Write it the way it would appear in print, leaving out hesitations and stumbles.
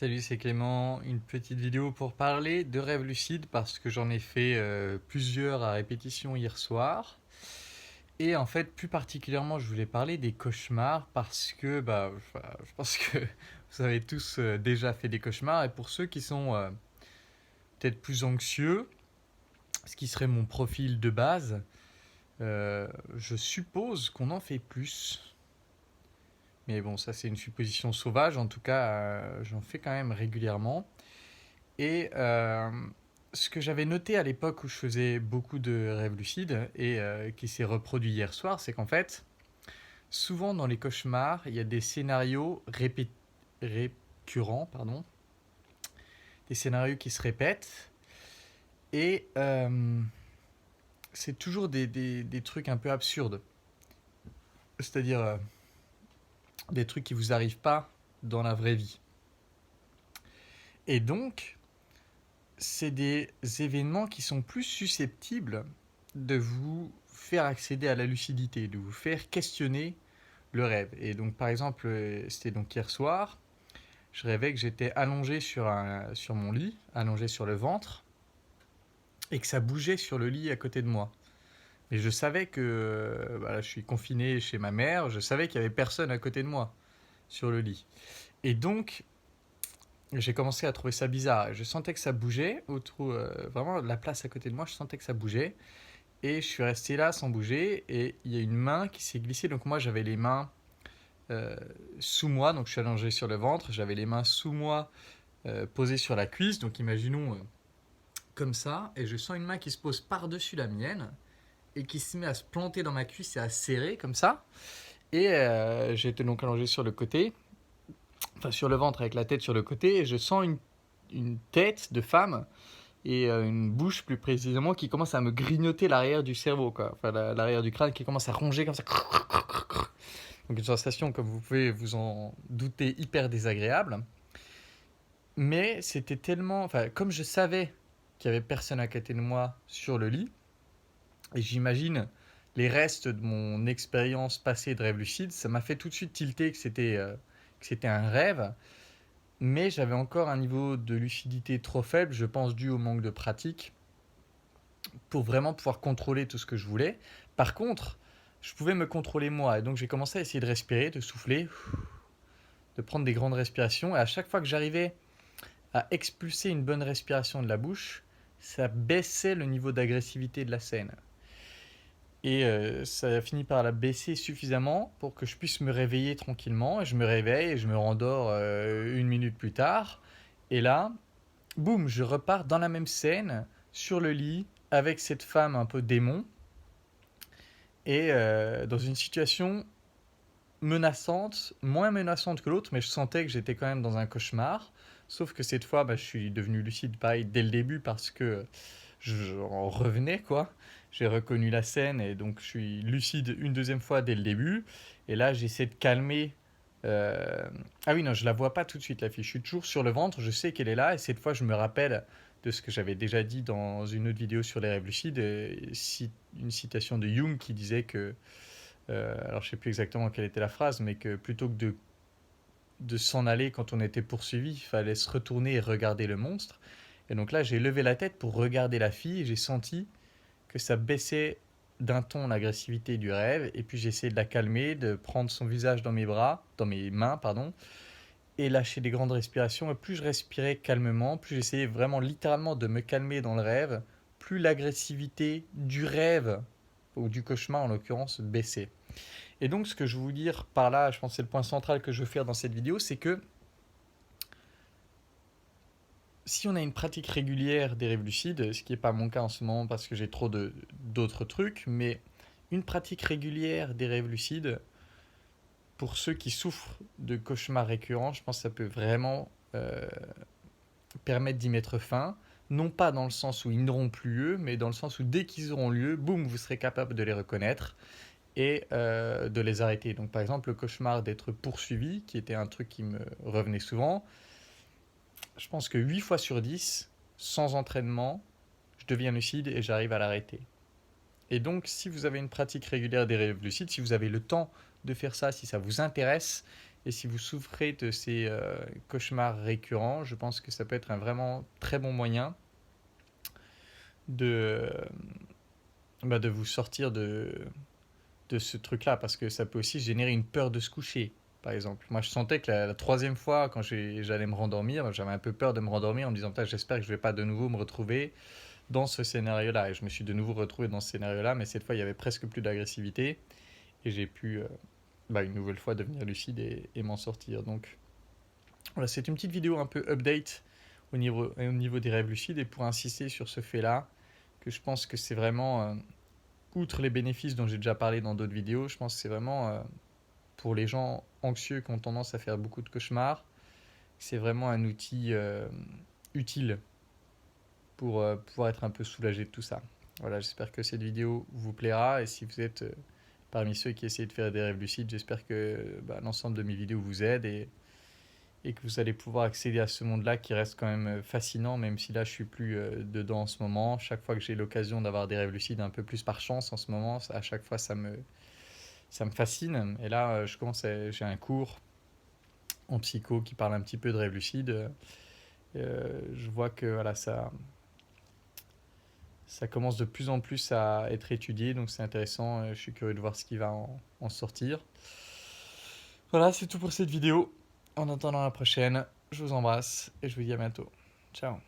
Salut, c'est Clément. Une petite vidéo pour parler de rêves lucides parce que j'en ai fait plusieurs à répétition hier soir. Et en fait, plus particulièrement, je voulais parler des cauchemars parce que je pense que vous avez tous déjà fait des cauchemars. Et pour ceux qui sont peut-être plus anxieux, ce qui serait mon profil de base, je suppose qu'on en fait plus. Mais bon, ça c'est une supposition sauvage. En tout cas, j'en fais quand même régulièrement. Et ce que j'avais noté à l'époque où je faisais beaucoup de rêves lucides et qui s'est reproduit hier soir, c'est qu'en fait, souvent dans les cauchemars, il y a des scénarios récurrents, pardon, des scénarios qui se répètent et c'est toujours des trucs un peu absurdes. C'est-à-dire des trucs qui vous arrivent pas dans la vraie vie. Et donc, c'est des événements qui sont plus susceptibles de vous faire accéder à la lucidité, de vous faire questionner le rêve. Et donc, par exemple, c'était donc hier soir, je rêvais que j'étais allongé sur mon lit, allongé sur le ventre, et que ça bougeait sur le lit à côté de moi. Et je savais que voilà, je suis confiné chez ma mère, je savais qu'il n'y avait personne à côté de moi sur le lit. Et donc, j'ai commencé à trouver ça bizarre. Je sentais que ça bougeait, vraiment la place à côté de moi, je sentais que ça bougeait. Et je suis resté là sans bouger. Et il y a une main qui s'est glissée. Donc moi, j'avais les mains euh, sous moi. Donc je suis allongé sur le ventre. J'avais les mains sous moi, posées sur la cuisse. Donc imaginons comme ça. Et je sens une main qui se pose par-dessus la mienne. Et qui se met à se planter dans ma cuisse et à serrer comme ça. Et j'étais donc allongé sur le côté. Enfin sur le ventre avec la tête sur le côté. Et je sens une tête de femme et une bouche plus précisément qui commence à me grignoter l'arrière du cerveau, quoi. Enfin l'arrière du crâne qui commence à ronger comme ça. Donc une sensation, comme vous pouvez vous en douter, hyper désagréable. Mais c'était tellement... Enfin, comme je savais qu'il n'y avait personne à côté de moi sur le lit, et j'imagine les restes de mon expérience passée de rêve lucide, ça m'a fait tout de suite tilter que c'était un rêve. Mais j'avais encore un niveau de lucidité trop faible, je pense dû au manque de pratique, pour vraiment pouvoir contrôler tout ce que je voulais. Par contre, je pouvais me contrôler moi. Et donc j'ai commencé à essayer de respirer, de souffler, de prendre des grandes respirations. Et à chaque fois que j'arrivais à expulser une bonne respiration de la bouche, ça baissait le niveau d'agressivité de la scène. Et ça a fini par la baisser suffisamment pour que je puisse me réveiller tranquillement. Et je me réveille et je me rendors une minute plus tard. Et là, boum, je repars dans la même scène, sur le lit, avec cette femme un peu démon, et dans une situation menaçante, moins menaçante que l'autre, mais je sentais que j'étais quand même dans un cauchemar. Sauf que cette fois, je suis devenu lucide pareil dès le début parce que j'en revenais, quoi. J'ai reconnu la scène et donc je suis lucide une deuxième fois dès le début. Et là, j'essaie de calmer. euh, Ah oui, non, je la vois pas tout de suite, la fille. Je suis toujours sur le ventre, je sais qu'elle est là. Et cette fois, je me rappelle de ce que j'avais déjà dit dans une autre vidéo sur les rêves lucides. Une citation de Jung qui disait que alors je sais plus exactement quelle était la phrase, mais que plutôt que de s'en aller quand on était poursuivi, il fallait se retourner et regarder le monstre. Et donc là, j'ai levé la tête pour regarder la fille et j'ai senti que ça baissait d'un ton l'agressivité du rêve. Et puis j'ai essayé de la calmer, de prendre son visage dans mes bras, dans mes mains, pardon, et lâcher des grandes respirations. Et plus je respirais calmement, plus j'essayais vraiment littéralement de me calmer dans le rêve, plus l'agressivité du rêve, ou du cauchemar en l'occurrence, baissait. Et donc, ce que je veux vous dire par là, je pense que c'est le point central que je veux faire dans cette vidéo, c'est que si on a une pratique régulière des rêves lucides, ce qui n'est pas mon cas en ce moment parce que j'ai trop d'autres trucs, mais une pratique régulière des rêves lucides, pour ceux qui souffrent de cauchemars récurrents, je pense que ça peut vraiment permettre d'y mettre fin. Non pas dans le sens où ils n'auront plus lieu, mais dans le sens où dès qu'ils auront lieu, boum, vous serez capable de les reconnaître et de les arrêter. Donc par exemple le cauchemar d'être poursuivi, qui était un truc qui me revenait souvent, je pense que 8 fois sur 10, sans entraînement, je deviens lucide et j'arrive à l'arrêter. Et donc si vous avez une pratique régulière des rêves lucides, si vous avez le temps de faire ça, si ça vous intéresse, Et si vous souffrez de ces cauchemars récurrents, je pense que ça peut être un vraiment très bon moyen de, de vous sortir de ce truc-là, parce que ça peut aussi générer une peur de se coucher, par exemple. Moi, je sentais que la troisième fois, quand j'allais me rendormir, j'avais un peu peur de me rendormir en me disant, putain, j'espère que je vais pas de nouveau me retrouver dans ce scénario-là. Et je me suis de nouveau retrouvé dans ce scénario-là, mais cette fois, il y avait presque plus d'agressivité, et j'ai pu, une nouvelle fois, devenir lucide et m'en sortir. Donc, voilà, c'est une petite vidéo un peu update au niveau des rêves lucides, et pour insister sur ce fait-là, que je pense que c'est vraiment, outre les bénéfices dont j'ai déjà parlé dans d'autres vidéos, je pense que c'est vraiment pour les gens anxieux qui ont tendance à faire beaucoup de cauchemars, c'est vraiment un outil utile pour pouvoir être un peu soulagé de tout ça. Voilà, j'espère que cette vidéo vous plaira, et si vous êtes parmi ceux qui essayent de faire des rêves lucides, j'espère que l'ensemble de mes vidéos vous aide, et que vous allez pouvoir accéder à ce monde-là qui reste quand même fascinant, même si là je suis plus dedans en ce moment. Chaque fois que j'ai l'occasion d'avoir des rêves lucides, un peu plus par chance en ce moment, à chaque fois ça me fascine. Et là, j'ai un cours en psycho qui parle un petit peu de rêves lucides. Je vois que voilà, ça commence de plus en plus à être étudié, donc c'est intéressant. Je suis curieux de voir ce qui va en sortir. Voilà, c'est tout pour cette vidéo. En attendant la prochaine, je vous embrasse et je vous dis à bientôt. Ciao.